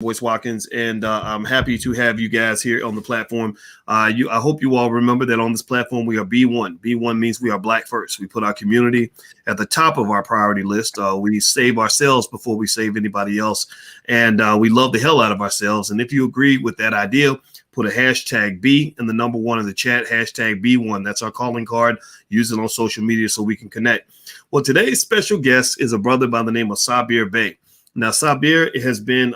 Boyce Watkins, and I'm happy to have you guys here on the platform. I hope you all remember that on this platform we are B1. B1 means we are Black first. We put our community at the top of our priority list. We save ourselves before we save anybody else, and we love the hell out of ourselves. And if you agree with that idea, put a hashtag B and the number one in the chat, hashtag B1. That's our calling card. Use it on social media so we can connect. Well, today's special guest is a brother by the name of Sabir Bey. Now, Sabir has been,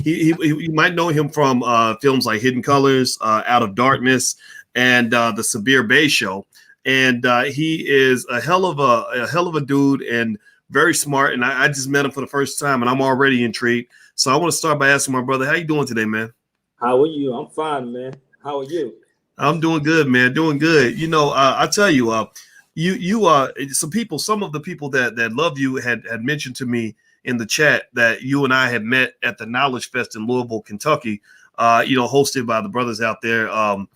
you might know him from films like Hidden Colors, Out of Darkness, and the Sabir Bey Show. And he is a hell of a dude and very smart. And I just met him for the first time, and I'm already intrigued. So I want to start by asking my brother, how you doing today, man? How are you? I'm fine, man. How are you? I'm doing good, man. Doing good. You know, I tell you, some of the people that love you had mentioned to me in the chat that you and I had met at the Knowledge Fest in Louisville, Kentucky. Hosted by the brothers out there. I'm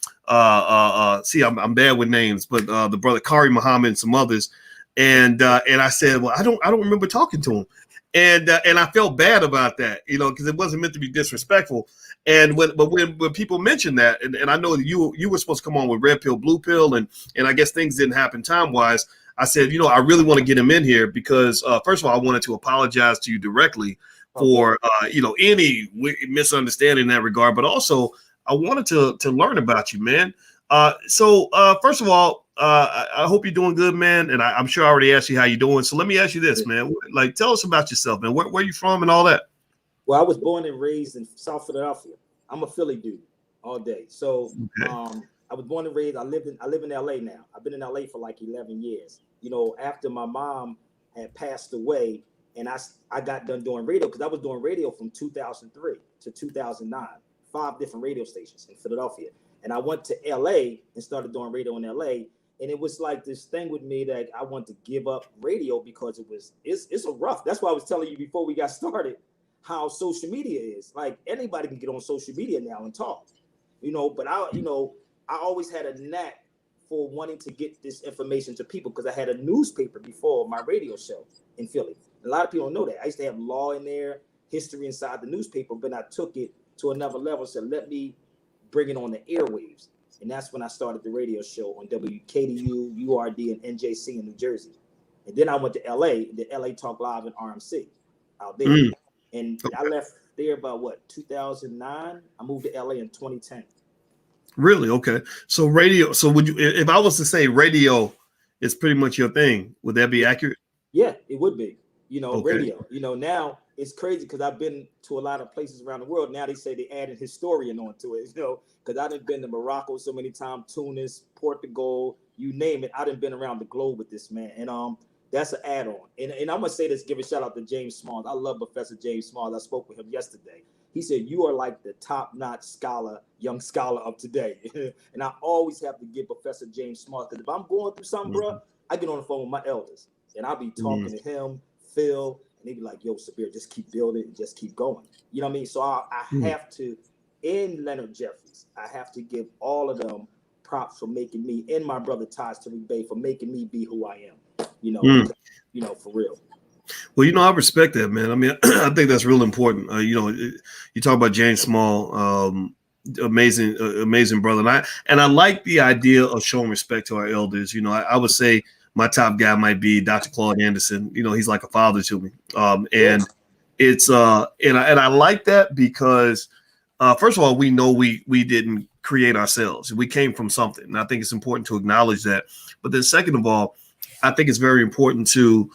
bad with names, but the brother Kari Muhammad and some others. And I said, well, I don't remember talking to him. And I felt bad about that, because it wasn't meant to be disrespectful. And when people mentioned that, and I know that you were supposed to come on with Red Pill, Blue Pill, and I guess things didn't happen time wise. I said, I really want to get him in here because first of all, I wanted to apologize to you directly for any misunderstanding in that regard, but also I wanted to learn about you, man. So first of all, I hope you're doing good, man. And I'm sure I already asked you how you're doing. So let me ask you this, man. Like, tell us about yourself, man. Where you from and all that? Well, I was born and raised in South Philadelphia. I'm a Philly dude all day. So okay. I was born and raised. I live in LA now. I've been in LA for like 11 years. After my mom had passed away, and I got done doing radio because I was doing radio from 2003 to 2009, 5 different radio stations in Philadelphia. And I went to LA and started doing radio in LA. And it was like this thing with me that I wanted to give up radio because it's a rough. That's why I was telling you before we got started how social media is. Like anybody can get on social media now and talk, but I always had a knack for wanting to get this information to people because I had a newspaper before my radio show in Philly. A lot of people don't know that. I used to have law in there, history inside the newspaper, but I took it to another level. So let me bring it on the airwaves. And that's when I started the radio show on WKDU, URD, and NJC in New Jersey. And then I went to LA, the LA Talk Live and RMC out there. And okay. I left there about 2009. I moved to LA in 2010. Really? Okay. So radio. So would you, if I was to say radio is pretty much your thing, would that be accurate? Yeah, it would be. Okay. Radio. Now it's crazy because I've been to a lot of places around the world. Now they say they added historian onto it, because I done been to Morocco so many times, Tunis, Portugal, you name it. I done been around the globe with this, man. And that's an add-on. And I'm gonna say this, give a shout out to James Smalls. I love Professor James Smalls. I spoke with him yesterday. He said, you are like the top-notch young scholar of today. And I always have to give Professor James Smalls, because if I'm going through something, bro, I get on the phone with my elders. And I'll be talking to him, Phil, and they be like, yo, Sabir, just keep building and just keep going. You know what I mean? So I have to, in Leonard Jeffries, I have to give all of them props for making me, and my brother Sabir Bey, for making me be who I am. For real. Well, I respect that, man. I mean, I think that's real important. You talk about James Small, amazing brother, and I like the idea of showing respect to our elders. I would say my top guy might be Dr. Claude Anderson. He's like a father to me, and it's and I like that because first of all, we know we didn't create ourselves. We came from something, and I think it's important to acknowledge that. But then, second of all, I think it's very important to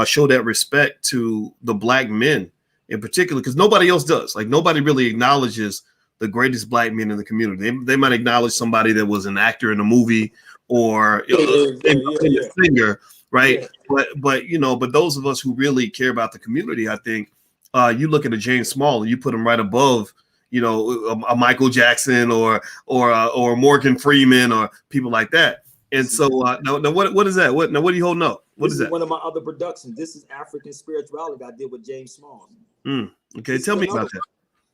show that respect to the Black men in particular, because nobody else does. Like nobody really acknowledges the greatest Black men in the community. They might acknowledge somebody that was an actor in a movie or a singer, right? Yeah. But those of us who really care about the community, I think you look at a James Small and you put him right above, a Michael Jackson or Morgan Freeman or people like that. And so, now what is that? What are you holding up? What is that? One of my other productions. This is African Spirituality I did with James Smalls. Okay, tell me about that.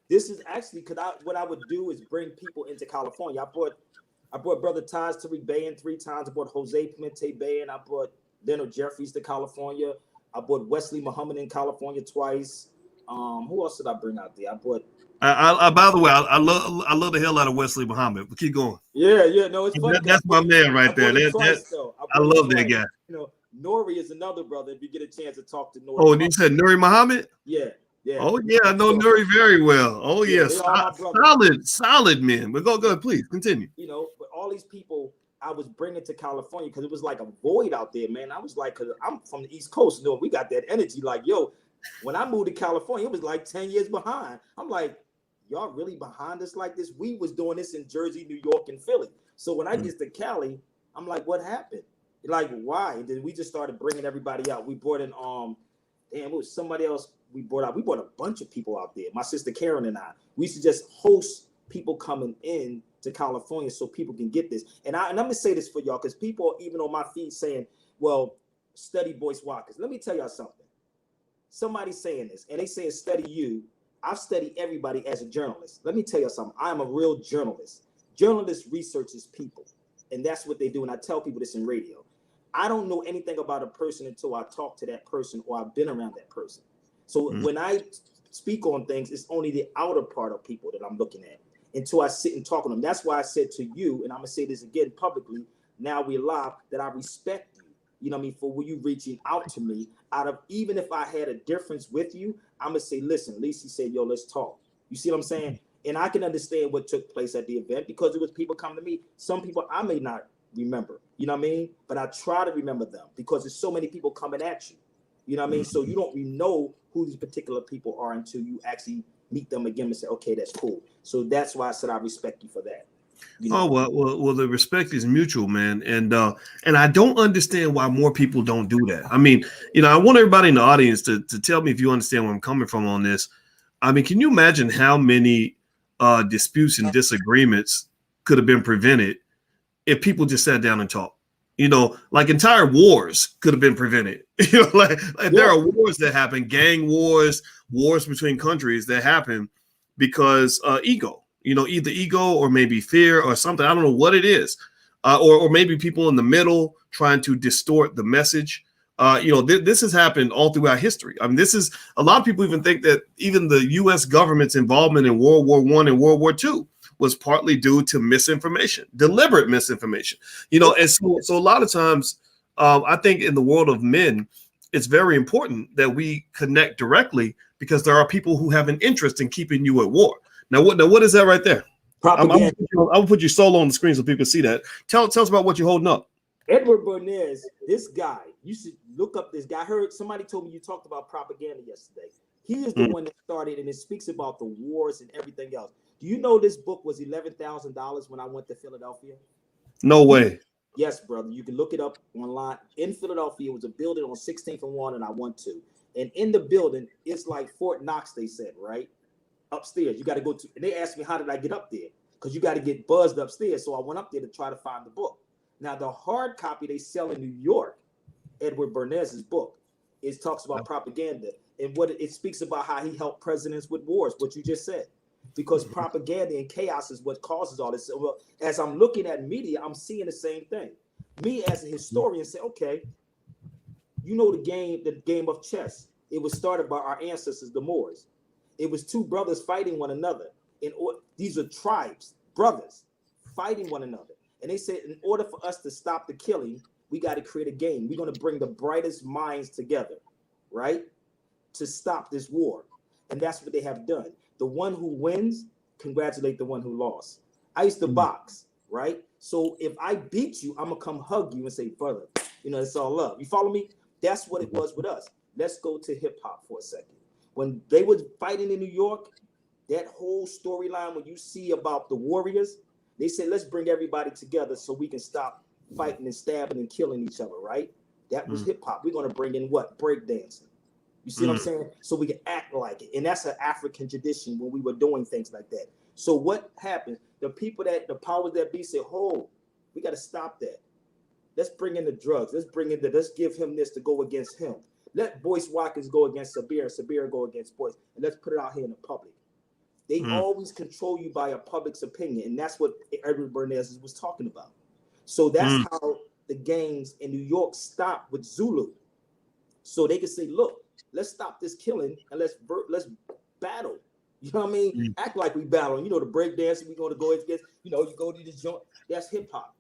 This is actually because what I would do is bring people into California. I brought brother Sabir Bey in 3 times. I brought Jose Pimentel Bey, and I brought Leonard Jeffries to California. I brought Wesley Muhammad in California twice. Who else did I bring out there? I brought By the way, I love the hell out of Wesley Muhammad. But keep going. Yeah, no, it's funny. That's my man right I there. brought him twice, though. I brought him love that twice. guy. You know, Nori is another brother. If you get a chance to talk to Nori. Oh, and you said Nuri Muhammad? Yeah. Oh yeah, I know Nuri very well. Oh Yeah, yes, they all my brothers. solid men. But go ahead, please continue. You know, but all these people I was bringing to California because it was like a void out there, man. I was like, because I'm from the East Coast, you know, we got that energy. Like, yo, when I moved to California, it was like 10 years behind. I'm like, y'all really behind us like this? We was doing this in Jersey, New York, and Philly. So when I get to Cali, I'm like, what happened? Like, why? And then we just started bringing everybody out. We brought in it was somebody else we brought out. We brought a bunch of people out there. My sister Karen and I. We used to just host people coming in to California so people can get this. And I'm gonna say this for y'all because people are even on my feed saying, well, study Boyce Watkins. Let me tell y'all something. Somebody's saying this, and they say study you. I've studied everybody as a journalist. Let me tell you something. I'm a real journalist. Journalists researches people, and that's what they do. And I tell people this in radio. I don't know anything about a person until I talk to that person or I've been around that person. So when I speak on things, it's only the outer part of people that I'm looking at until I sit and talk to them. That's why I said to you, and I'm going to say this again publicly, now we're live, that I respect you. You know what I mean? For you reaching out to me out of, even if I had a difference with you, I'm going to say, listen, Lacey said, yo, let's talk. You see what I'm saying? And I can understand what took place at the event because it was people coming to me. Some people I may not remember, you know what I mean? But I try to remember them because there's so many people coming at you. You know what I mean? So you don't really know who these particular people are until you actually meet them again and say, okay, that's cool. So that's why I said I respect you for that. You know? Well, the respect is mutual, man, and I don't understand why more people don't do that. I mean, you know, I want everybody in the audience to tell me if you understand where I'm coming from on this. I mean, can you imagine how many disputes and disagreements could have been prevented if people just sat down and talked? You know, like entire wars could have been prevented. You know, like there are wars that happen, gang wars, wars between countries that happen because ego. You know, either ego or maybe fear or something. I don't know what it is, or maybe people in the middle trying to distort the message. You know, this has happened all throughout history. I mean, this is a lot of people even think that even the U.S. government's involvement in World War I and World War II was partly due to misinformation, deliberate misinformation. You know, and so a lot of times, I think in the world of men, it's very important that we connect directly because there are people who have an interest in keeping you at war. Now what is that right there? Propaganda. I'll put you solo on the screen so people can see that. Tell us about what you're holding up. Edward Bernays, this guy, you should look up this guy. I heard somebody told me you talked about propaganda yesterday. He is the one that started, and it speaks about the wars and everything else. Do you know this book was $11,000 when I went to Philadelphia? No way. Yes, brother. You can look it up online. In Philadelphia, it was a building on 16th and 1, and I went to. And in the building, it's like Fort Knox, they said, right? Upstairs. You got to go to, and they asked me, how did I get up there? Because you got to get buzzed upstairs. So I went up there to try to find the book. Now, the hard copy they sell in New York, Edward Bernays' book, it talks about propaganda. And what it speaks about how he helped presidents with wars, what you just said. Because propaganda and chaos is what causes all this. So, as I'm looking at media, I'm seeing the same thing. Me as a historian say, okay, you know the game of chess. It was started by our ancestors, the Moors. It was two brothers fighting one another. These are tribes, brothers, fighting one another. And they said, in order for us to stop the killing, we got to create a game. We're going to bring the brightest minds together, right, to stop this war. And that's what they have done. The one who wins, congratulate the one who lost. I used to box, right? So if I beat you, I'm going to come hug you and say, brother, you know, it's all love. You follow me? That's what it was with us. Let's go to hip hop for a second. When they was fighting in New York, that whole storyline, when you see about the warriors, they said, let's bring everybody together so we can stop fighting and stabbing and killing each other, right? That was hip hop. We're going to bring in what? Breakdancing. You see what I'm saying? So we can act like it. And that's an African tradition when we were doing things like that. So what happened? The powers that be said, oh, we got to stop that. Let's bring in the drugs. Let's give him this to go against him. Let Boyce Watkins go against Sabir, and Sabir go against Boyce, and let's put it out here in the public. They always control you by a public's opinion, and that's what Edward Bernays was talking about. So that's how the gangs in New York stopped with Zulu. So they could say, look, let's stop this killing and let's battle. You know what I mean? Act like we battling. You know, the break dancing, we going to go against, you know, you go to this joint, that's hip hop.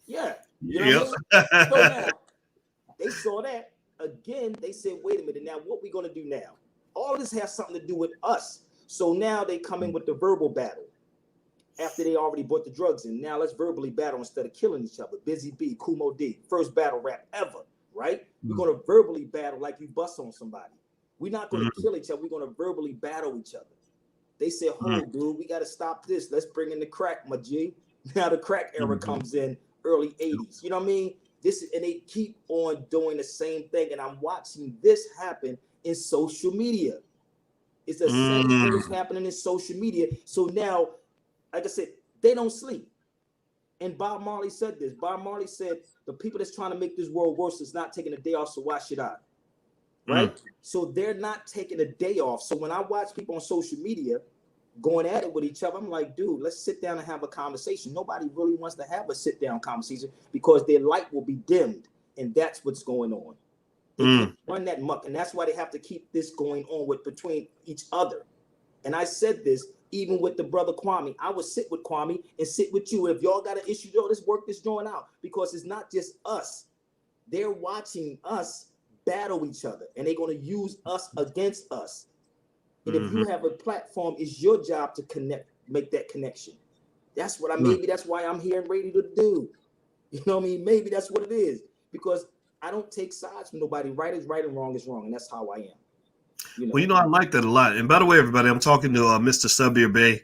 Yeah. You know what I mean? So now they saw that again. They said, wait a minute. Now, what we going to do now? All this has something to do with us. So now they come in with the verbal battle after they already brought the drugs in. Now let's verbally battle instead of killing each other. Busy B, Kumo D, first battle rap ever, right? We're going to verbally battle like you bust on somebody. We're not going to kill each other. We're going to verbally battle each other. They said, hold, dude, we got to stop this. Let's bring in the crack, my G. Now the crack era comes in early 80s. You know what I mean? And they keep on doing the same thing. And I'm watching this happen in social media. It's the same thing that's happening in social media. So now, like I said, they don't sleep. And Bob Marley said this. Bob Marley said, the people that's trying to make this world worse is not taking a day off, so why should I? Right? So they're not taking a day off. So when I watch people on social media going at it with each other, I'm like, dude, let's sit down and have a conversation. Nobody really wants to have a sit-down conversation because their light will be dimmed. And that's what's going on. They can't run that muck. And that's why they have to keep this going on between each other. And I said this even with the brother Kwame. I would sit with Kwame and sit with you. If y'all got an issue, yo, let's work this joint out. Because it's not just us. They're watching us battle each other, and they're going to use us against us. And if you have a platform, it's your job to connect, make that connection. That's what maybe that's why I'm here and ready to do. You know what I mean? Maybe that's what it is, because I don't take sides from nobody. Right is right and wrong is wrong, and that's how I am. You know? Well, I like that a lot. And by the way, everybody, I'm talking to Mr. Sabir Bey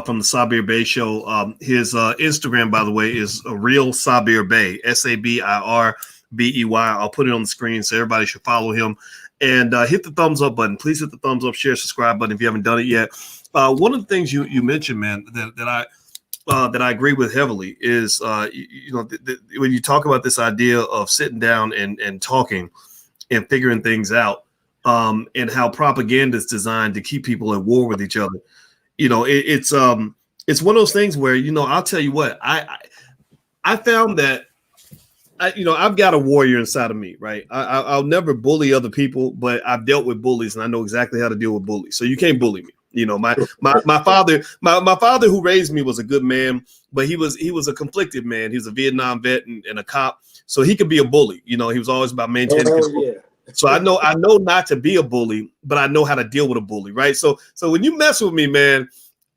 from the Sabir Bey Show. His Instagram, by the way, is a real Sabir Bey, SABIRBEY. I'll put it on the screen, so everybody should follow him. And hit the thumbs up button. Please hit the thumbs up, share, subscribe button if you haven't done it yet. One of the things you mentioned, man, that I agree with heavily is, when you talk about this idea of sitting down and talking and figuring things out, and how propaganda is designed to keep people at war with each other. It's one of those things where, I'll tell you what, I found that I've got a warrior inside of me, right? I'll never bully other people, but I've dealt with bullies and I know exactly how to deal with bullies. So you can't bully me. My father who raised me was a good man, but he was a conflicted man. He was a Vietnam vet and a cop, so he could be a bully. He was always about maintaining control. Yeah. So I know not to be a bully, but I know how to deal with a bully, right? So when you mess with me, man,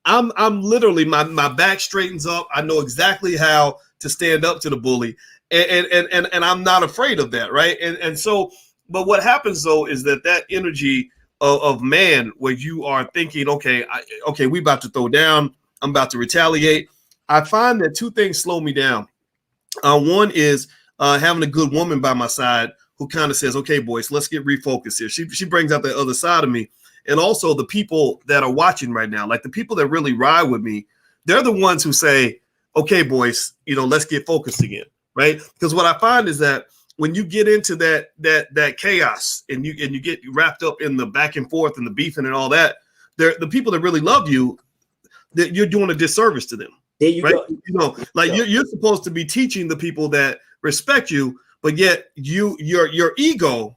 I'm literally my back straightens up. I know exactly how to stand up to the bully, and I'm not afraid of that, right? And so, but what happens though is that energy of man, where you are thinking, okay, we about to throw down, I'm about to retaliate. I find that two things slow me down. One is having a good woman by my side who kind of says, okay, Boyce, let's get refocused here. She brings out the other side of me. And also the people that are watching right now, like the people that really ride with me, they're the ones who say, okay, Boyce, let's get focused again, right? Because what I find is that when you get into that chaos and you get wrapped up in the back and forth and the beefing and all that, the people that really love you, that you're doing a disservice to them. There you right? go. You're supposed to be teaching the people that respect you, but yet your ego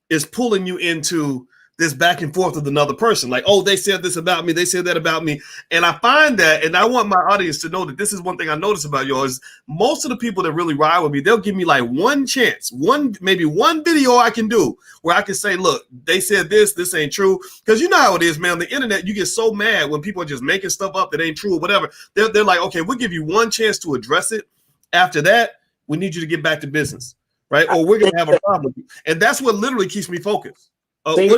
is pulling you into this back and forth with another person. Like, oh, they said this about me, they said that about me. And I find that, and I want my audience to know that this is one thing I notice about y'all is most of the people that really ride with me, they'll give me like one chance, maybe one video I can do where I can say, look, they said this ain't true. Because you know how it is, man. On the internet, you get so mad when people are just making stuff up that ain't true or whatever. They're like, okay, we'll give you one chance to address it. After that, we need you to get back to business, right? Or we're going to have a problem with you. And that's what literally keeps me focused. Same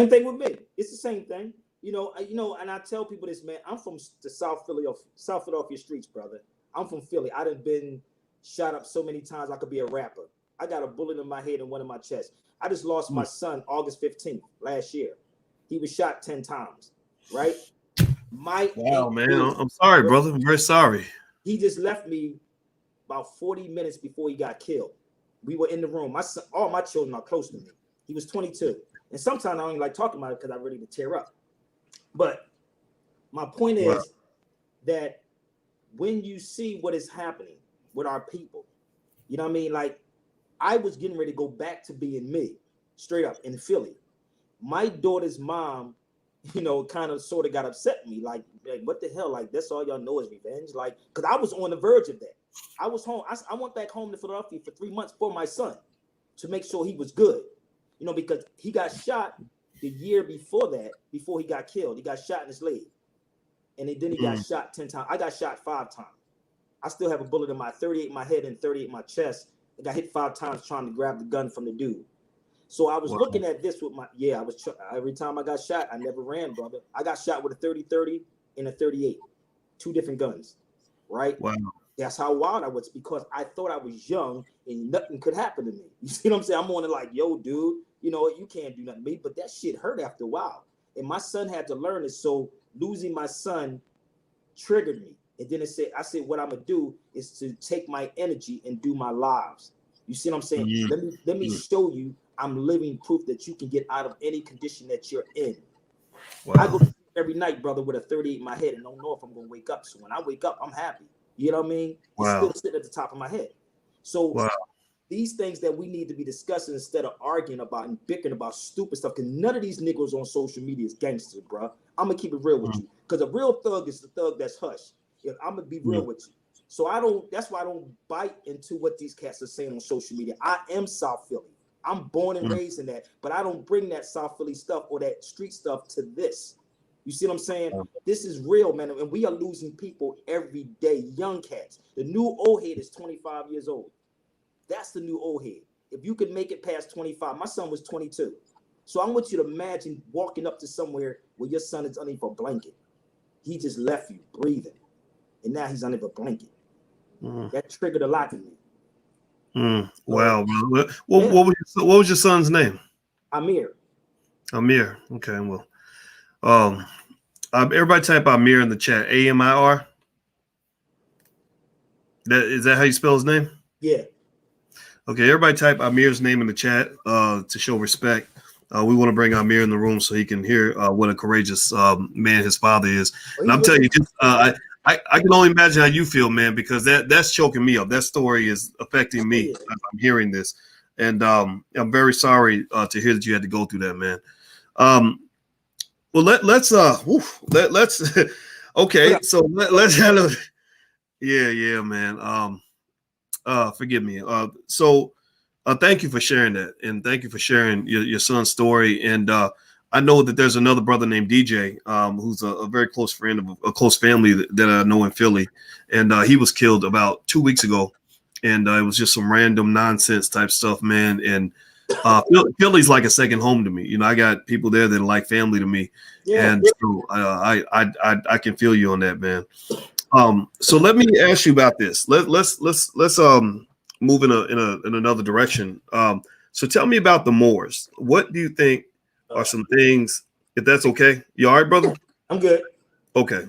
thing with me. It's the same thing. And I tell people this, man. I'm from the South Philadelphia streets, brother. I'm from Philly. I done been shot up so many times I could be a rapper. I got a bullet in my head and one in my chest. I just lost my son August 15th last year. He was shot 10 times, right? Wow, man. I'm sorry, brother. I'm very sorry. He just left me about 40 minutes before he got killed. We were in the room. My son, all my children are close to me. He was 22. And sometimes I don't even like talking about it because I really would tear up. But my point is that when you see what is happening with our people, you know what I mean? Like, I was getting ready to go back to being me, straight up, in Philly. My daughter's mom kind of sort of got upset with me. Like, what the hell? Like, that's all y'all know is revenge. Like, because I was on the verge of that. I was home. I went back home to Philadelphia for 3 months for my son to make sure he was good. Because he got shot the year before that, before he got killed. He got shot in his leg. And then he got shot 10 times. I got shot 5 times. I still have a bullet in my 38 in my head and 38 in my chest. I got hit 5 times trying to grab the gun from the dude. So I was looking at this with every time I got shot, I never ran, brother. I got shot with a 30-30 and a 38, 2 different guns, right? Wow. That's how wild I was, because I thought I was young and nothing could happen to me. You see what I'm saying? I'm on it like, yo, dude, you can't do nothing to me. But that shit hurt after a while. And my son had to learn it. So losing my son triggered me. And then I said, what I'm going to do is to take my energy and do my lives. You see what I'm saying? Let me show you I'm living proof that you can get out of any condition that you're in. Wow. I go to sleep every night, brother, with a 38 in my head and don't know if I'm going to wake up. So when I wake up, I'm happy. You know what I mean? Wow. It's still sitting at the top of my head. So these things that we need to be discussing instead of arguing about and bickering about stupid stuff, because none of these niggas on social media is gangsters, bro. I'm going to keep it real with you, because a real thug is the thug that's hush. I'm going to be real with you. So that's why I don't bite into what these cats are saying on social media. I am South Philly. I'm born and raised in that, but I don't bring that South Philly stuff or that street stuff to this. You see what I'm saying? This is real, man. And we are losing people every day, young cats. The new old head is 25 years old. That's the new old head. If you can make it past 25, my son was 22. So I want you to imagine walking up to somewhere where your son is underneath a blanket. He just left you breathing, and now he's underneath a blanket. That triggered a lot in me. Wow. What was your son's name? Amir. Okay. Well, everybody type Amir in the chat. Amir. Is that how you spell his name? Yeah. Okay. Everybody type Amir's name in the chat to show respect. We want to bring Amir in the room so he can hear what a courageous man his father is. And I'm telling you, I can only imagine how you feel, man, because that's choking me up. That story is affecting me as I'm hearing this. And I'm very sorry to hear that you had to go through that, man. Well, let's okay. So let's handle. Yeah, man. Forgive me. So thank you for sharing that, and thank you for sharing your son's story. And I know that there's another brother named DJ, who's a very close friend of a close family that I know in Philly, and he was killed about 2 weeks ago, and it was just some random nonsense type stuff, man. And Philly's like a second home to me. I got people there that are like family to me, and so I can feel you on that, man. So let me ask you about this. Let's move in another direction. So tell me about the Moors. What do you think are some things, if that's okay? You all right, brother? I'm good. Okay.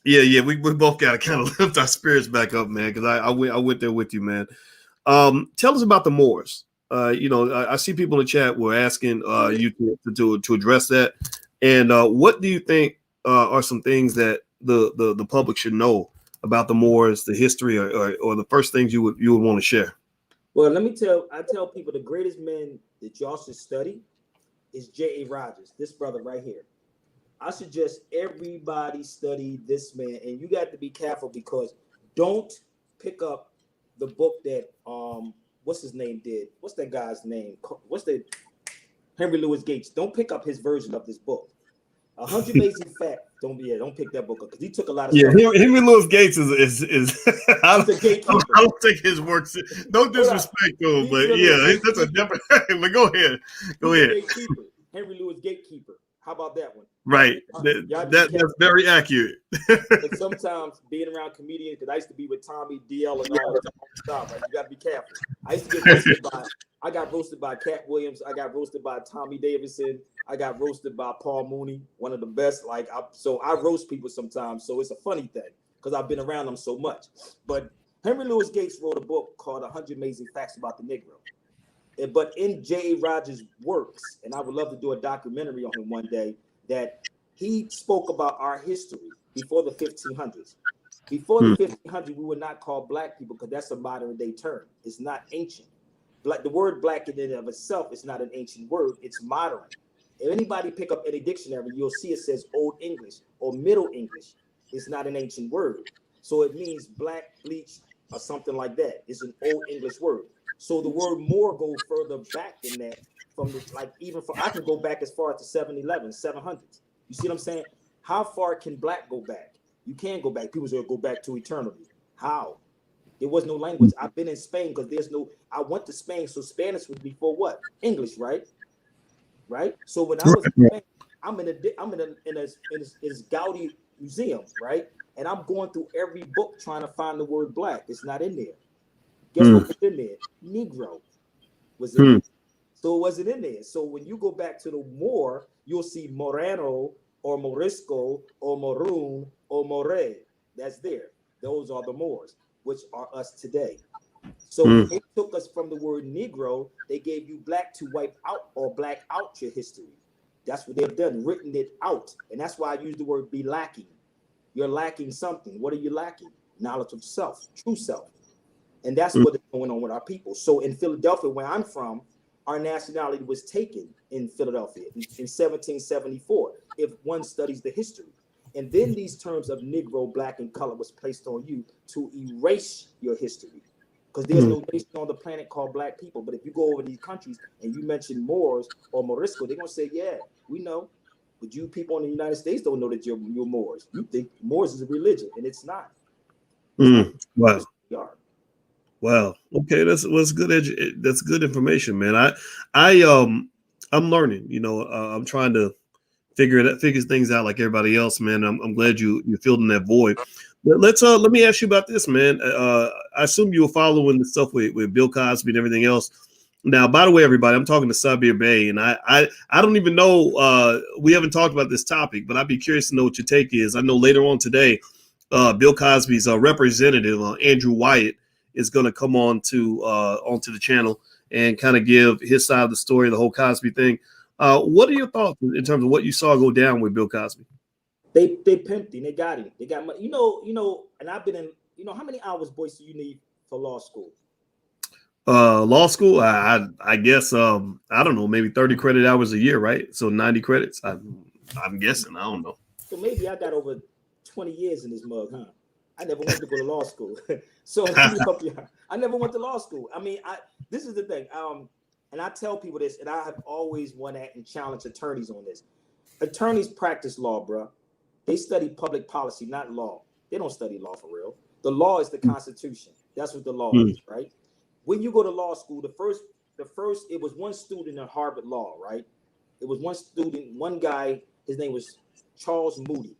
Yeah. We both got to kind of lift our spirits back up, man, because I went there with you, man. Tell us about the Moors. I see people in the chat were asking you to address that. And what do you think are some things that the public should know about the Moors, the history, or the first things you would want to share? Well, I tell people the greatest man that y'all should study is J.A. Rogers, this brother right here. I suggest everybody study this man, and you got to be careful, because don't pick up the book that what's his name did. What's that guy's name? Henry Louis Gates. Don't pick up his version of this book. 100 Amazing Facts. Don't pick that book up, because he took a lot of stuff. Henry Louis Gates is I don't think his works. Don't disrespect him, but that's a different. But go ahead. Henry Louis Gatekeeper. How about that one? Right. That's very accurate. And sometimes being around comedians, because I used to be with Tommy, DL, and all that stuff. Right? You got to be careful. I used to get roasted I got roasted by Cat Williams. I got roasted by Tommy Davidson. I got roasted by Paul Mooney, one of the best. So I roast people sometimes. So it's a funny thing, because I've been around them so much. But Henry Louis Gates wrote a book called 100 Amazing Facts About the Negro. But in J.A. Rogers' works, and I would love to do a documentary on him one day, that he spoke about our history before the 1500s. Before the 1500s, we were not called black people, because that's a modern day term. It's not ancient. The word black in and of itself is not an ancient word. It's modern. If anybody pick up any dictionary, you'll see it says Old English or Middle English. It's not an ancient word. So it means black, bleach, or something like that. It's an Old English word. So the word Moor goes further back than that. From the even for I can go back as far as the 711, 700s. You see what I'm saying? How far can black go back? You can't go back. People say go back to eternity. How? There was no language. I've been in Spain because there's no. I went to Spain, so Spanish was before what? English, right? Right. So when I was in Spain, I'm in a Gaudi museum, right? And I'm going through every book trying to find the word black. It's not in there. Guess what was in there? Negro was in there. So it wasn't in there. So when you go back to the Moor, you'll see Moreno or Morisco or Maroon or More. That's there. Those are the Moors, which are us today. So when they took us from the word Negro, they gave you black to wipe out or black out your history. That's what they've done, written it out. And that's why I use the word be lacking. You're lacking something. What are you lacking? Knowledge of self, true self. And that's what is going on with our people. So in Philadelphia, where I'm from, our nationality was taken in Philadelphia in 1774, if one studies the history. And then these terms of Negro, black, and color was placed on you to erase your history. Because there's no nation on the planet called black people. But if you go over these countries and you mention Moors or Morisco, they're going to say, yeah, we know. But you people in the United States don't know that you're Moors. You think Moors is a religion, and it's not. Wow. Wow. Okay, that's good. That's good information, man. I'm learning. You know, I'm trying to figure things out like everybody else, man. I'm glad you're filling that void. But let me ask you about this, man. I assume you were following the stuff with Bill Cosby and everything else. Now, by the way, everybody, I'm talking to Sabir Bey, and I don't even know. We haven't talked about this topic, but I'd be curious to know what your take is. I know later on today, Bill Cosby's representative, Andrew Wyatt, is going to come on to onto the channel and kind of give his side of the story, the whole Cosby thing. What are your thoughts in terms of what you saw go down with Bill Cosby? They pimped him. They got him. They got money. You know. And I've been in. You know how many hours, Boyce, do you need for law school? Law school, I guess I don't know, maybe 30 credit hours a year, right? So 90 credits. I'm guessing. I don't know. So maybe I got over 20 years in this mug, huh? I never went to go to law school. So I never went to law school. I mean, this is the thing. And I tell people this, and I have always won at and challenged attorneys on this. Attorneys practice law, bro. They study public policy, not law. They don't study law for real. The law is the Constitution. That's what the law is, right? When you go to law school, the first, it was one student in Harvard Law, right? It was one student, one guy, his name was Charles Moody.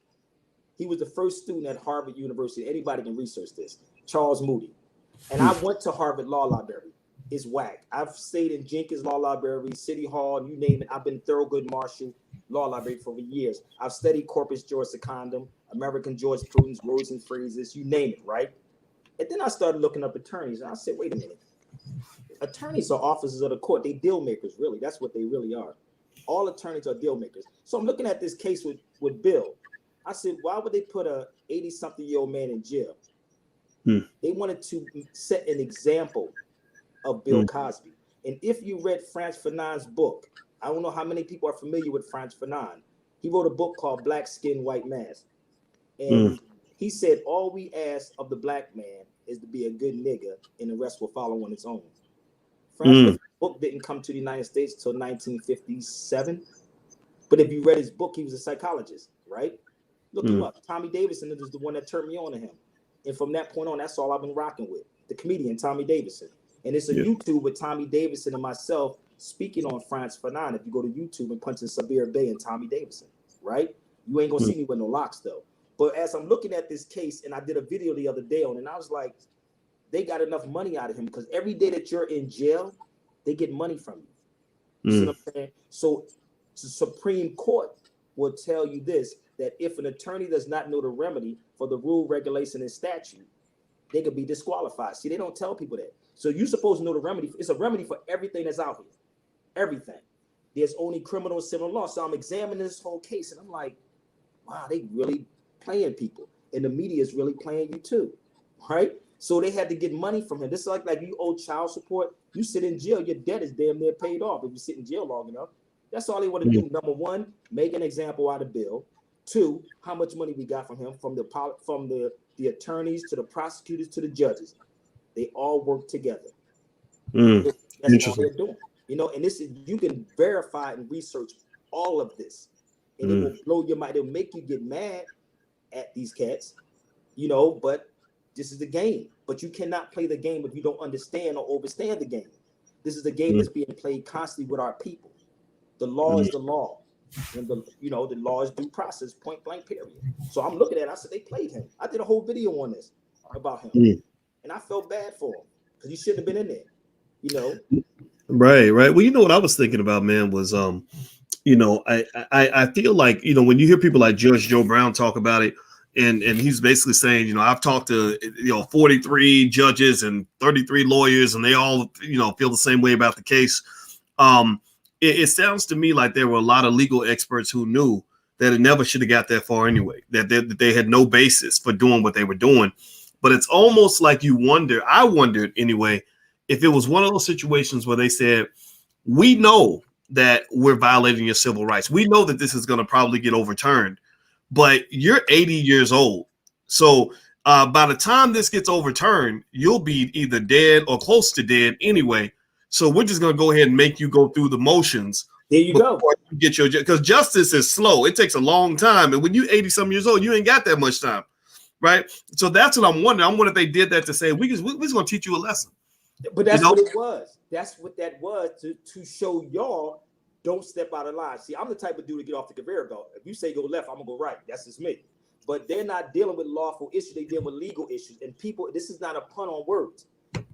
He was the first student at Harvard University. Anybody can research this. Charles Moody. And I went to Harvard Law Library. It's whack. I've stayed in Jenkins Law Library, City Hall, you name it. I've been Thurgood Marshall Law Library for years. I've studied Corpus Juris Secundum, American Jurisprudence, words and phrases, you name it, right? And then I started looking up attorneys, and I said, wait a minute. Attorneys are officers of the court. They deal makers, really. That's what they really are. All attorneys are deal makers. So I'm looking at this case with Bill. I said, why would they put a 80-something-year-old man in jail? They wanted to set an example of Bill Cosby. And if you read Frantz Fanon's book, I don't know how many people are familiar with Frantz Fanon. He wrote a book called Black Skin, White Mask. And he said, all we ask of the black man is to be a good nigga, and the rest will follow on its own. Frantz Fanon's book didn't come to the United States until 1957. But if you read his book, he was a psychologist, right? Look him up. Tommy Davidson is the one that turned me on to him. And from that point on, that's all I've been rocking with. The comedian, Tommy Davidson. And it's a YouTube with Tommy Davidson and myself speaking on Frantz Fanon. If you go to YouTube and punch in Sabir Bey and Tommy Davidson, right? You ain't gonna see me with no locks though. But as I'm looking at this case, and I did a video the other day on it, and I was like, they got enough money out of him because every day that you're in jail, they get money from you. You see what I'm saying? So the Supreme Court will tell you this, that if an attorney does not know the remedy for the rule, regulation, and statute, they could be disqualified. See, they don't tell people that. So you're supposed to know the remedy. It's a remedy for everything that's out here. Everything. There's only criminal and civil law. So I'm examining this whole case, and I'm like, wow, they really playing people. And the media is really playing you too, right? So they had to get money from him. This is like you owe child support. You sit in jail, your debt is damn near paid off if you sit in jail long enough. That's all they want to do. Number one, make an example out of Bill. Two, how much money we got from him, from the attorneys to the prosecutors to the judges. They all work together. That's all they're doing. You know, and this is, you can verify and research all of this, and it will blow your mind. It'll make you get mad at these cats, you know, but this is the game. But you cannot play the game if you don't understand or understand the game. This is the game that's being played constantly with our people. The law is the law. And the law is due process, point blank, period. So I'm looking at it, I said, they played him. I did a whole video on this about him. And I felt bad for him because he shouldn't have been in there, you know. Right. Well, you know what I was thinking about, man, was you know, I feel like, you know, when you hear people like Judge Joe Brown talk about it, and he's basically saying, you know, I've talked to, you know, 43 judges and 33 lawyers, and they all, you know, feel the same way about the case. It sounds to me like there were a lot of legal experts who knew that it never should have got that far anyway, that they had no basis for doing what they were doing. But it's almost like I wondered anyway, if it was one of those situations where they said, we know that we're violating your civil rights. We know that this is going to probably get overturned, but you're 80 years old. So by the time this gets overturned, you'll be either dead or close to dead anyway. So we're just going to go ahead and make you go through the motions. There you go. You get your, because justice is slow. It takes a long time. And when you're 80 some years old, you ain't got that much time. Right. So that's what I'm wondering. I'm wondering if they did that to say, we're just going to teach you a lesson. But that's what it was. That's what that was, to show y'all, don't step out of line. See, I'm the type of dude to get off the conveyor belt. If you say go left, I'm going to go right. That's just me. But they're not dealing with lawful issues. They're dealing with legal issues. And people, this is not a pun on words.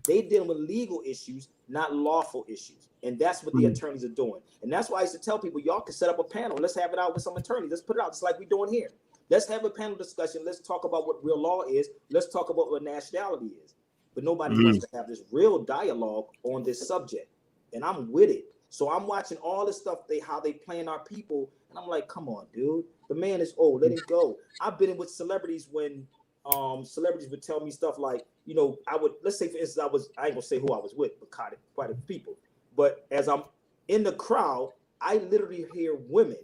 They dealing with legal issues, not lawful issues. And that's what the attorneys are doing. And that's why I used to tell people, y'all can set up a panel. Let's have it out with some attorneys. Let's put it out just like we're doing here. Let's have a panel discussion. Let's talk about what real law is. Let's talk about what nationality is. But nobody wants to have this real dialogue on this subject. And I'm with it. So I'm watching all this stuff, how they playing our people. And I'm like, come on, dude. The man is old. Let him go. I've been in with celebrities when celebrities would tell me stuff like, you know, let's say, for instance, I ain't gonna say who I was with, but quite a few people. But as I'm in the crowd, I literally hear women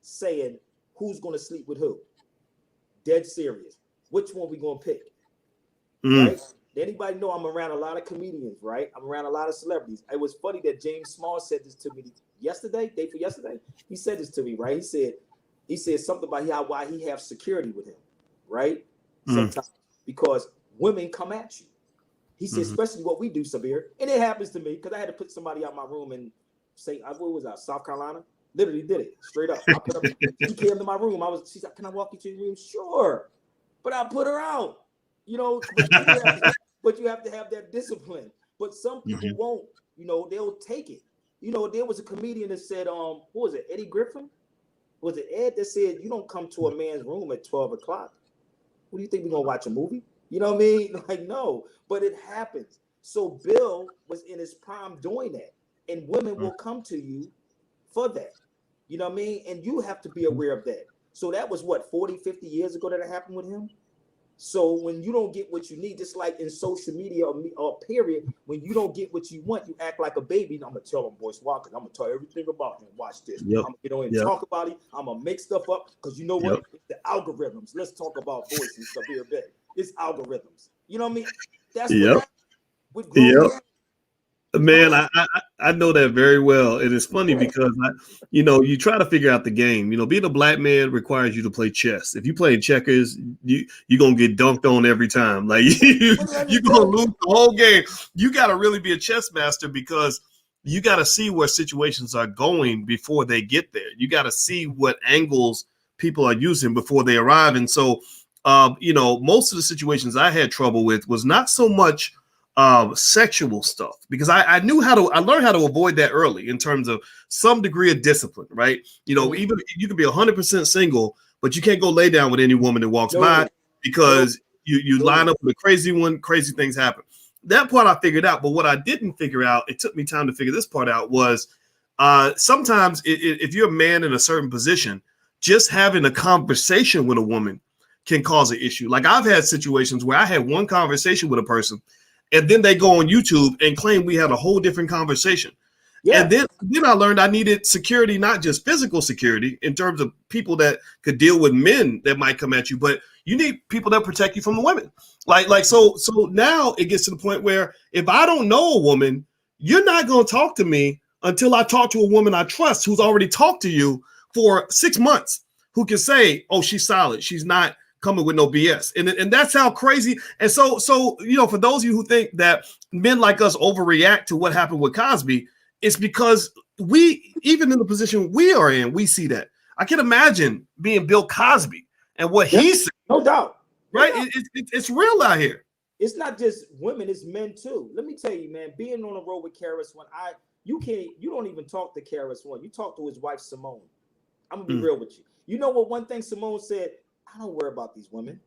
saying, who's gonna sleep with who? Dead serious. Which one we gonna pick? Right? Anybody know I'm around a lot of comedians, right? I'm around a lot of celebrities. It was funny that James Small said this to me day for yesterday. He said this to me, right? He said something about why he have security with him, right? Sometimes because women come at you. He said, especially what we do, Sabir. And it happens to me because I had to put somebody out my room and say, what was that, South Carolina? Literally did it straight up. She came to my room. She said, can I walk you to your room? Sure. But I put her out, you know, but you have to have that discipline. But some people won't, you know, they'll take it. You know, there was a comedian that said, what was it, Eddie Griffin? Was it Ed that said, you don't come to a man's room at 12 o'clock? What do you think, we're going to watch a movie? You know what I mean? Like, no, but it happens. So Bill was in his prime doing that. And women will come to you for that. You know what I mean? And you have to be aware of that. So that was what, 40, 50 years ago that it happened with him? So when you don't get what you need, just like in social media or period, when you don't get what you want, you act like a baby. And I'm going to tell him, Boyce Watkins, I'm going to tell everything about him. Watch this. I'm going to get on and talk about it. I'm going to make stuff up because you know what? It's the algorithms. Let's talk about Boyce and Sabir Bey. It's algorithms. You know what I mean? That's what with growing up. Man, I know that very well. And it's funny because, you know, you try to figure out the game. You know, being a black man requires you to play chess. If you play checkers, you're going to get dunked on every time. Like, you're going to lose the whole game. You got to really be a chess master because you got to see where situations are going before they get there. You got to see what angles people are using before they arrive. And so, you know, most of the situations I had trouble with was not so much sexual stuff, because I learned how to avoid that early in terms of some degree of discipline, right? You know, even you can be 100% single, but you can't go lay down with any woman that walks by because you line up with a crazy one, crazy things happen. That part I figured out, but what I didn't figure out, it took me time to figure this part out, was sometimes if you're a man in a certain position, just having a conversation with a woman can cause an issue. Like I've had situations where I had one conversation with a person and then they go on YouTube and claim we had a whole different conversation. Yeah. And then I learned I needed security, not just physical security in terms of people that could deal with men that might come at you, but you need people that protect you from the women. So now it gets to the point where if I don't know a woman, you're not going to talk to me until I talk to a woman I trust who's already talked to you for 6 months, who can say, oh, she's solid. She's not coming with no BS. And that's how crazy. And so, for those of you who think that men like us overreact to what happened with Cosby, it's because we, even in the position we are in, we see that. I can imagine being Bill Cosby and what he said. No doubt. Right? It's real out here. It's not just women, it's men too. Let me tell you, man, being on the road with KRS-One, you don't even talk to KRS-One. You talk to his wife, Simone. I'm gonna be real with you. You know what one thing Simone said? I don't worry about these women.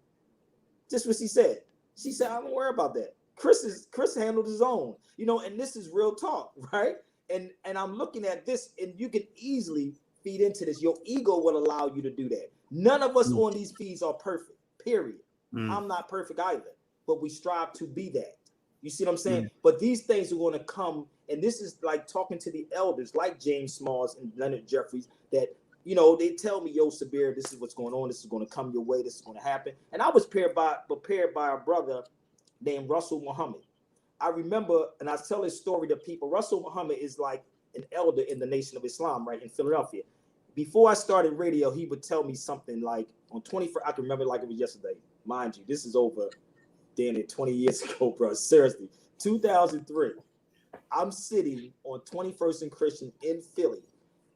Just what she said. She said, I don't worry about that. Chris handled his own, and this is real talk, right? And I'm looking at this, and you can easily feed into this. Your ego will allow you to do that. None of us on these feeds are perfect, period. I'm not perfect either, but we strive to be that. You see what I'm saying? But these things are going to come, and this is like talking to the elders like James Smalls and Leonard Jeffries that, they tell me, yo, Sabir, this is what's going on. This is going to come your way. This is going to happen. And I was prepared by a brother named Russell Muhammad. I remember, and I tell this story to people, Russell Muhammad is like an elder in the Nation of Islam, right, in Philadelphia. Before I started radio, he would tell me something like on 21st, I can remember like it was yesterday. Mind you, this is over, damn it, 20 years ago, bro. Seriously, 2003. I'm sitting on 21st and Christian in Philly.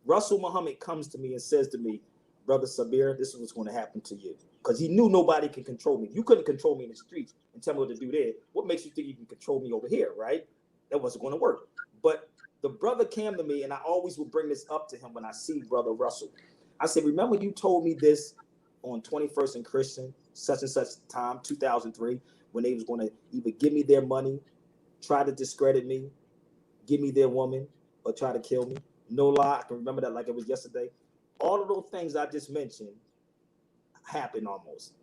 Russell Muhammad comes to me and says to me, Brother Sabir, this is what's going to happen to you. Because he knew nobody can control me. You couldn't control me in the streets and tell me what to do there. What makes you think you can control me over here, right? That wasn't going to work. But the brother came to me, and I always would bring this up to him when I see Brother Russell. I said, remember you told me this on 21st and Christian, such and such time, 2003, when they was going to either give me their money, try to discredit me, give me their woman, or try to kill me. No lie, I can remember that like it was yesterday. All of those things I just mentioned happened almost.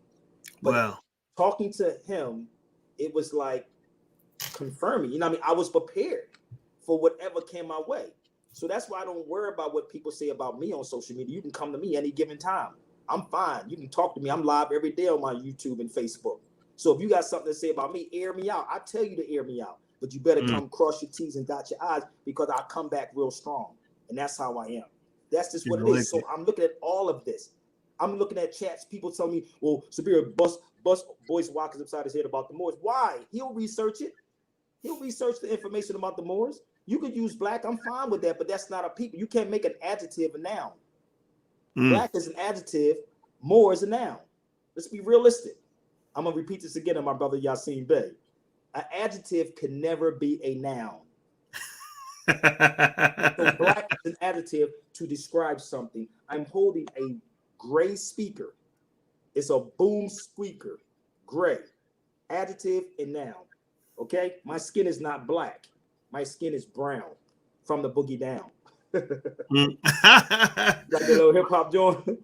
But wow. Talking to him, it was like confirming. I was prepared for whatever came my way. So that's why I don't worry about what people say about me on social media. You can come to me any given time. I'm fine. You can talk to me. I'm live every day on my YouTube and Facebook. So if you got something to say about me, air me out. I tell you to air me out. But you better come cross your T's and dot your I's, because I come back real strong. And that's how I am. That's just what it is. So I'm looking at all of this. I'm looking at chats. People tell me, well, Sabir bust Boyce Watkins upside his head about the Moors. Why? He'll research it. He'll research the information about the Moors. You could use black. I'm fine with that, but that's not a people. You can't make an adjective a noun. Black is an adjective. Moor is a noun. Let's be realistic. I'm going to repeat this again to my brother Yasin Bey. An adjective can never be a noun. So black is an adjective to describe something. I'm holding a gray speaker. It's a boom speaker. Gray. Adjective and noun. Okay? My skin is not black. My skin is brown from the boogie down. Like a little hip hop joint.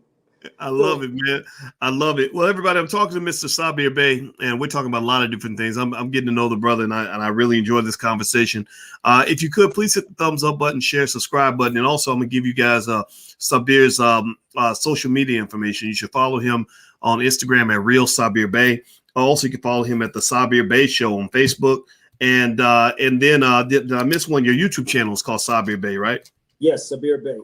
I love it, man. I love it. Well, everybody, I'm talking to Mr. Sabir Bey, and we're talking about a lot of different things. I'm getting to know the brother, and I really enjoyed this conversation. If you could, please hit the thumbs up button, share, subscribe button, and also I'm going to give you guys Sabir's social media information. You should follow him on Instagram at Real Sabir Bey. Also, you can follow him at the Sabir Bey Show on Facebook. And then did I miss one? Your YouTube channel is called Sabir Bey, right? Yes, Sabir Bey.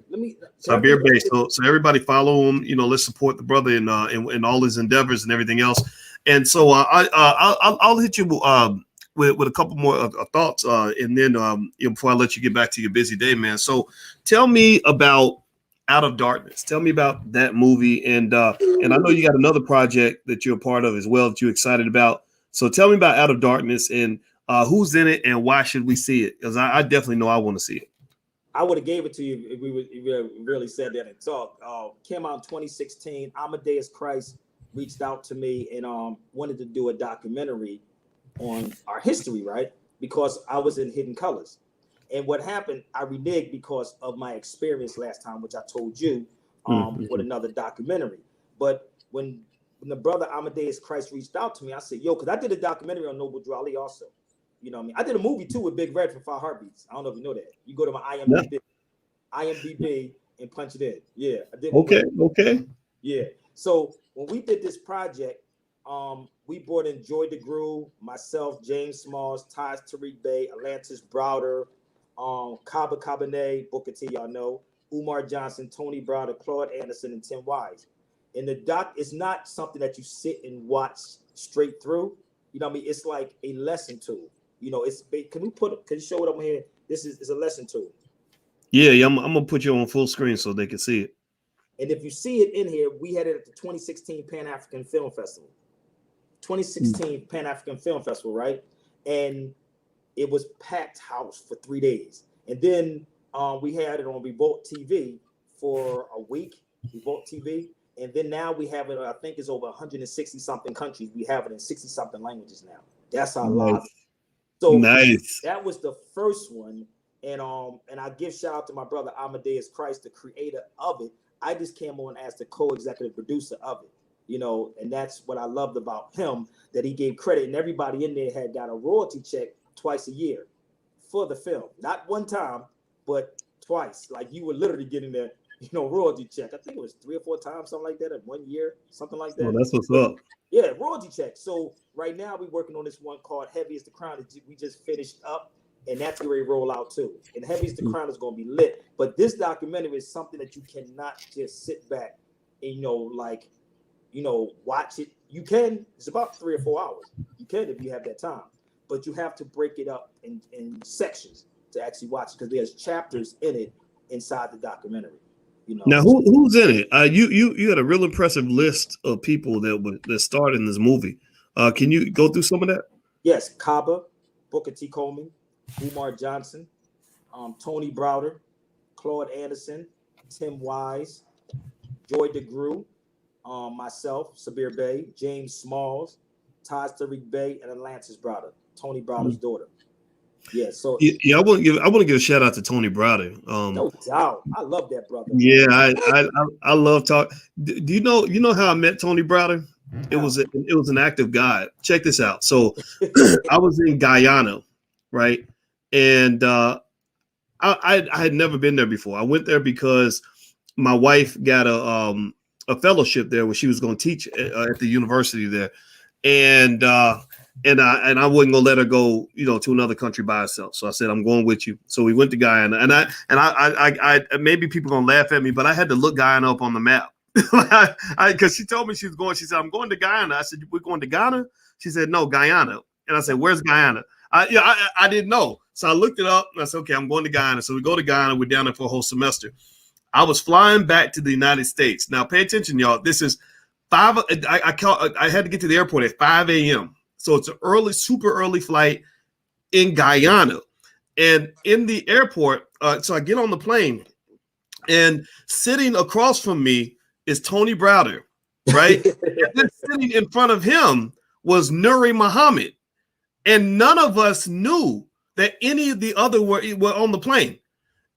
Sabir Bey. So everybody follow him. Let's support the brother in all his endeavors and everything else. And so I'll hit you with a couple more thoughts, and then before I let you get back to your busy day, man. So tell me about Out of Darkness. Tell me about that movie, and I know you got another project that you're a part of as well that you're excited about. So tell me about Out of Darkness and who's in it and why should we see it? Because I definitely know I want to see it. I would have gave it to you if we really said that and talked. Came out in 2016. Amadeus Christ reached out to me and wanted to do a documentary on our history, right? Because I was in Hidden Colors. And what happened, I reneged because of my experience last time, which I told you with another documentary. But when the brother Amadeus Christ reached out to me, I said, yo, because I did a documentary on Noble Drew Ali also. You know what I mean? I did a movie too with Big Red for 5 Heartbeats. I don't know if you know that. You go to my IMDb and punch it in. Yeah, I did. Okay. Yeah. So when we did this project, we brought in Joy DeGruy, myself, James Smalls, Taj Tariq Bey, Atlantis Browder, Kaba Cabernet, Booker T, y'all know, Umar Johnson, Tony Browder, Claude Anderson, and Tim Wise. And the doc is not something that you sit and watch straight through. You know what I mean? It's like a lesson tool. You know, can you show it up here? This is a lesson tool. Yeah, I'm gonna put you on full screen so they can see it. And if you see it in here, we had it at the 2016 Pan-African Film Festival. 2016 Pan-African Film Festival, right? And it was packed house for 3 days. And then we had it on Revolt TV for a week, Revolt TV. And then now we have it, I think it's over 160 something countries. We have it in 60 something languages now. That's our live. So nice. That was the first one. And I give shout out to my brother Amadeus Christ, the creator of it. I just came on as the co-executive producer of it, you know, and that's what I loved about him, that he gave credit, and everybody in there had got a royalty check twice a year for the film. Not one time, but twice. Like you were literally getting the, you know, royalty check. I think it was 3 or 4 times, something like that, in 1 year, something like that. Oh, that's what's up. Yeah, royalty check. So right now we're working on this one called Heavy as the Crown that we just finished up. And that's where we roll out too. And Heavy as the Crown is going to be lit. But this documentary is something that you cannot just sit back and, watch it. You can. It's about 3 or 4 hours. You can if you have that time. But you have to break it up in sections to actually watch it because there's chapters in it inside the documentary. You know. Now, who's in it? You had a real impressive list of people that starred in this movie. Can you go through some of that? Yes, Kaba, Booker T. Coleman, Umar Johnson, Tony Browder, Claude Anderson, Tim Wise, Joy DeGruy, myself, Sabir Bey, James Smalls, Taj Tariq Bey, and Atlantis Browder, Tony Browder's daughter. Yeah, so I want to give a shout out to Tony Browder. No doubt, I love that brother. Yeah, I love talk. Do you know how I met Tony Browder? It was an act of God. Check this out. So I was in Guyana, right? And I had never been there before. I went there because my wife got a fellowship there where she was going to teach at the university there, and I wasn't gonna let her go, to another country by herself. So I said, I'm going with you. So we went to Guyana, and I maybe people gonna laugh at me, but I had to look Guyana up on the map because she told me she was going. She said, I'm going to Guyana. I said, we're going to Ghana? She said, no, Guyana. And I said, where's Guyana? I didn't know. So I looked it up and I said, okay, I'm going to Guyana. So we go to Guyana. We're down there for a whole semester. I was flying back to the United States. Now pay attention, y'all. This is I had to get to the airport at 5 a.m. So it's an super early flight in Guyana. And in the airport, so I get on the plane, and sitting across from me is Tony Browder, right? And then sitting in front of him was Nuri Muhammad. And none of us knew that any of the other were on the plane.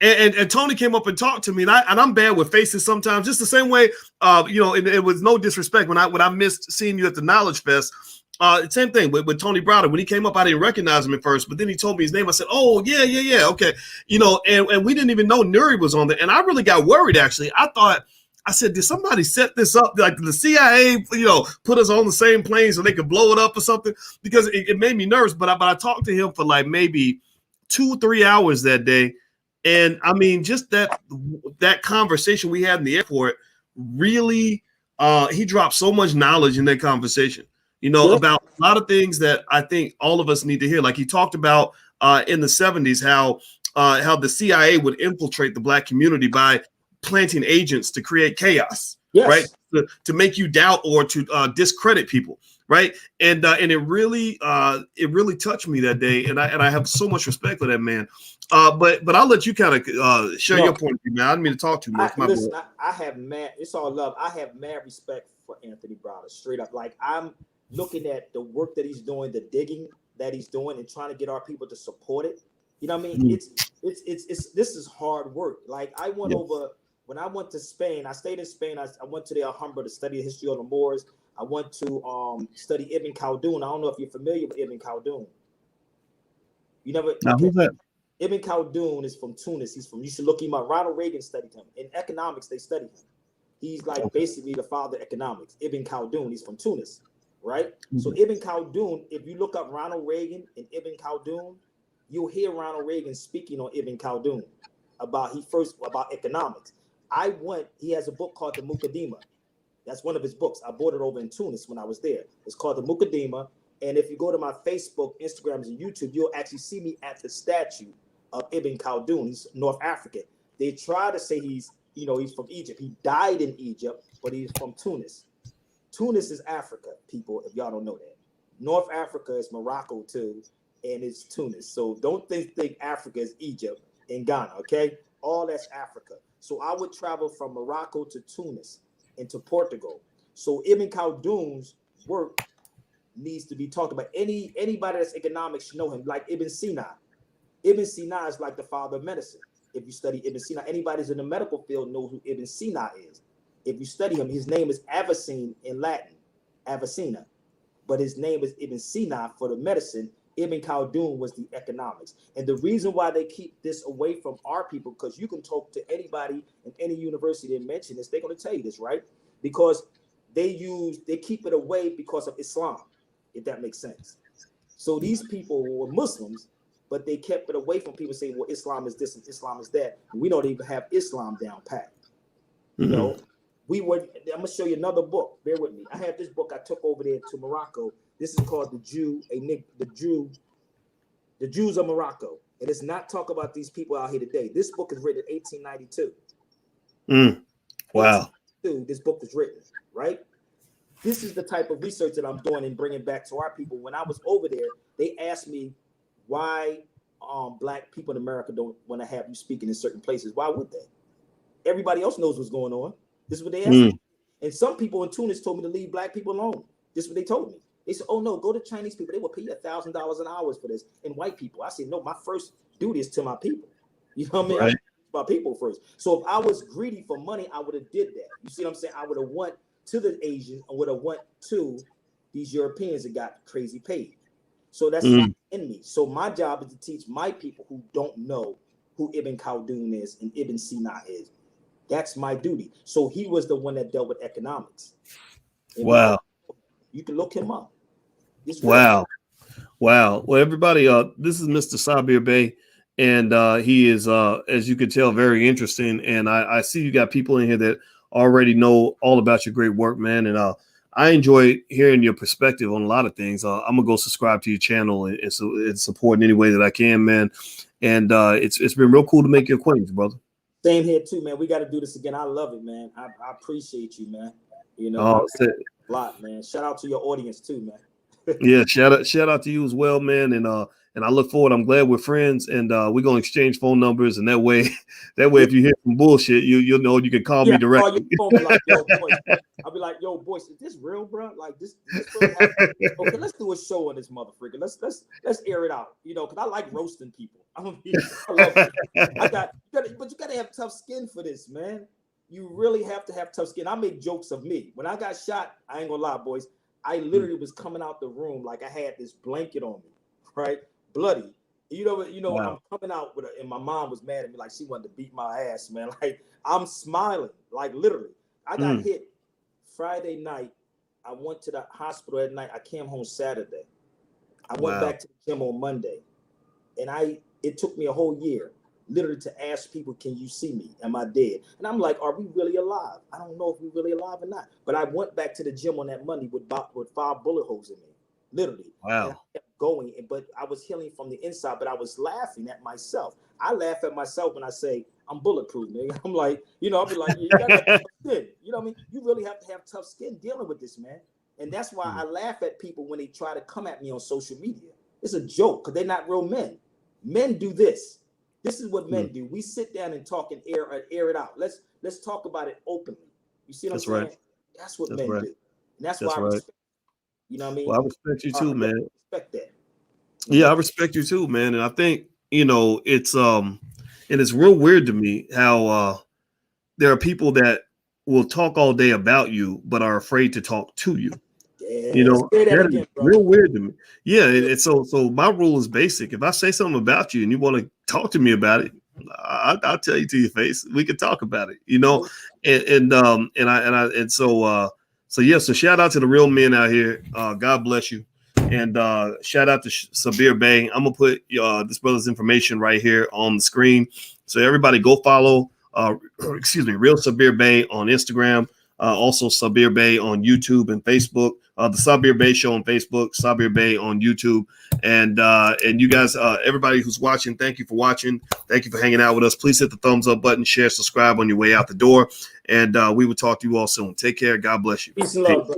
And Tony came up and talked to me, and I'm bad with faces sometimes, just the same way, it was no disrespect when I missed seeing you at the Knowledge Fest. Same thing with Tony Browder. When he came up, I didn't recognize him at first, but then he told me his name. I said, oh, yeah, okay. And we didn't even know Nuri was on there. And I really got worried, actually. I said, did somebody set this up? Like the CIA, put us on the same plane so they could blow it up or something? Because it made me nervous. But I talked to him for like maybe 2-3 hours that day. And I mean, just that conversation we had in the airport, really, he dropped so much knowledge in that conversation, about a lot of things that I think all of us need to hear. Like he talked about in the 70s, how the CIA would infiltrate the Black community by planting agents to create chaos, right? To make you doubt or to discredit people, right? And it really touched me that day, and I have so much respect for that man. But I'll let you kind of share your point of view, man. I didn't mean to talk too much. I have mad. It's all love. I have mad respect for Anthony Browder, straight up. Like I'm looking at the work that he's doing, the digging that he's doing, and trying to get our people to support it. You know what I mean? It's this is hard work. Like I went over. When I went to Spain, I stayed in Spain. I went to the Alhambra to study the history of the Moors. I went to study Ibn Khaldun. I don't know if you're familiar with Ibn Khaldun. You never. Now Okay. who's that? Ibn Khaldun is from Tunis. You should look him up. Ronald Reagan studied him. In economics, they studied him. He's like basically the father of economics. Ibn Khaldun, he's from Tunis, right? So Ibn Khaldun, if you look up Ronald Reagan and Ibn Khaldun, you'll hear Ronald Reagan speaking on Ibn Khaldun about economics. He has a book called the Muqaddimah. That's one of his books. I bought it over in Tunis when I was there. It's called the Muqaddimah. And if you go to my Facebook, Instagrams, and YouTube, you'll actually see me at the statue of Ibn Khaldun. He's North African. They try to say he's from Egypt. He died in Egypt, but he's from Tunis. Tunis is Africa, people, if y'all don't know that. North Africa is Morocco too, and it's Tunis. So don't think Africa is Egypt and Ghana, okay? All that's Africa. So I would travel from Morocco to Tunis and to Portugal. So Ibn Khaldun's work needs to be talked about. Anybody that's economics should know him, like Ibn Sina. Ibn Sina is like the father of medicine. If you study Ibn Sina, anybody who's in the medical field knows who Ibn Sina is. If you study him, his name is Avicenna in Latin, Avicenna, but his name is Ibn Sina for the medicine. Ibn Khaldun was the economics. And the reason why they keep this away from our people, because you can talk to anybody in any university and mention this, they're going to tell you this, right? Because they keep it away because of Islam, if that makes sense. So these people were Muslims, but they kept it away from people saying, well, Islam is this and Islam is that. And we don't even have Islam down pat. You know, I'm going to show you another book. Bear with me. I have this book I took over there to Morocco. This is called The Jews of Morocco. It does not talk about these people out here today. This book is written in 1892. Wow. This book was written, right? This is the type of research that I'm doing and bringing back to our people. When I was over there, they asked me why Black people in America don't want to have you speaking in certain places. Why would they? Everybody else knows what's going on. This is what they asked me. And some people in Tunis told me to leave Black people alone. This is what they told me. They said, oh, no, go to Chinese people. They will pay you $1,000 an hour for this. And white people. I said, no, my first duty is to my people. You know what I mean? Right. My people first. So if I was greedy for money, I would have did that. You see what I'm saying? I would have went to the Asians. I would have went to these Europeans that got crazy paid. So that's not in me. So my job is to teach my people who don't know who Ibn Khaldun is and Ibn Sina is. That's my duty. So he was the one that dealt with economics. And wow. You can look him up. Wow. Well, everybody, this is Mr. Sabir Bey, and he is, as you can tell, very interesting. And I see you got people in here that already know all about your great work, man. And I enjoy hearing your perspective on a lot of things. I'm gonna go subscribe to your channel and support in any way that I can, man. And it's been real cool to make your acquaintance, brother. Same here too, man. We got to do this again. I love it, man. I appreciate you, man. You know, a lot, man. Shout out to your audience too, man. Yeah, shout out to you as well, man. And I look forward. I'm glad we're friends, and we're gonna exchange phone numbers, and that way if you hear some bullshit, you'll know you can call me directly. I'll be like, yo, Boyce, is this real, bro? Like this really happened? Okay, let's do a show on this motherfucker. Let's air it out, you know, because I like roasting people. I love it. But you gotta have tough skin for this, man. You really have to have tough skin. I make jokes of me. When I got shot, I ain't gonna lie, boys. I literally was coming out the room like I had this blanket on me, right? Bloody. You know, wow. I'm coming out and my mom was mad at me, like she wanted to beat my ass, man. Like I'm smiling, like literally. I got hit Friday night. I went to the hospital at night. I came home Saturday. I went back to the gym on Monday. And it took me a whole year, literally, to ask people, can you see me? Am I dead? And I'm like, are we really alive? I don't know if we're really alive or not. But I went back to the gym on that Monday with 5 bullet holes in me, literally. Wow. And I kept going, but I was healing from the inside, but I was laughing at myself. I laugh at myself when I say, I'm bulletproof, nigga. I'm like, you know, I'll be like, you gotta have tough skin. You know what I mean? You really have to have tough skin dealing with this, man. And that's why I laugh at people when they try to come at me on social media. It's a joke because they're not real men. Men do this. This is what men do. We sit down and talk and air it out. Let's talk about it openly. You see what I'm saying? Right. That's what men do. And that's why I respect. You know what I mean? Well, I respect you too, man. Respect that. Yeah, I respect you too, man. And I think, you know, it's and it's real weird to me how there are people that will talk all day about you but are afraid to talk to you. You know, say that that again, is bro. real weird to me. Yeah, and so my rule is basic. If I say something about you and you want to talk to me about it, I'll tell you to your face. We can talk about it. You know, so yeah. So shout out to the real men out here. God bless you, and shout out to Sabir Bey. I'm gonna put this brother's information right here on the screen, so everybody go follow. Excuse me, Real Sabir Bey on Instagram. Also Sabir Bey on YouTube and Facebook. The Sabir Bey Show on Facebook, Sabir Bey on YouTube, and you guys, everybody who's watching, thank you for watching. Thank you for hanging out with us. Please hit the thumbs up button, share, subscribe on your way out the door, and we will talk to you all soon. Take care. God bless you. Peace and love, bro.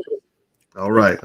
All right.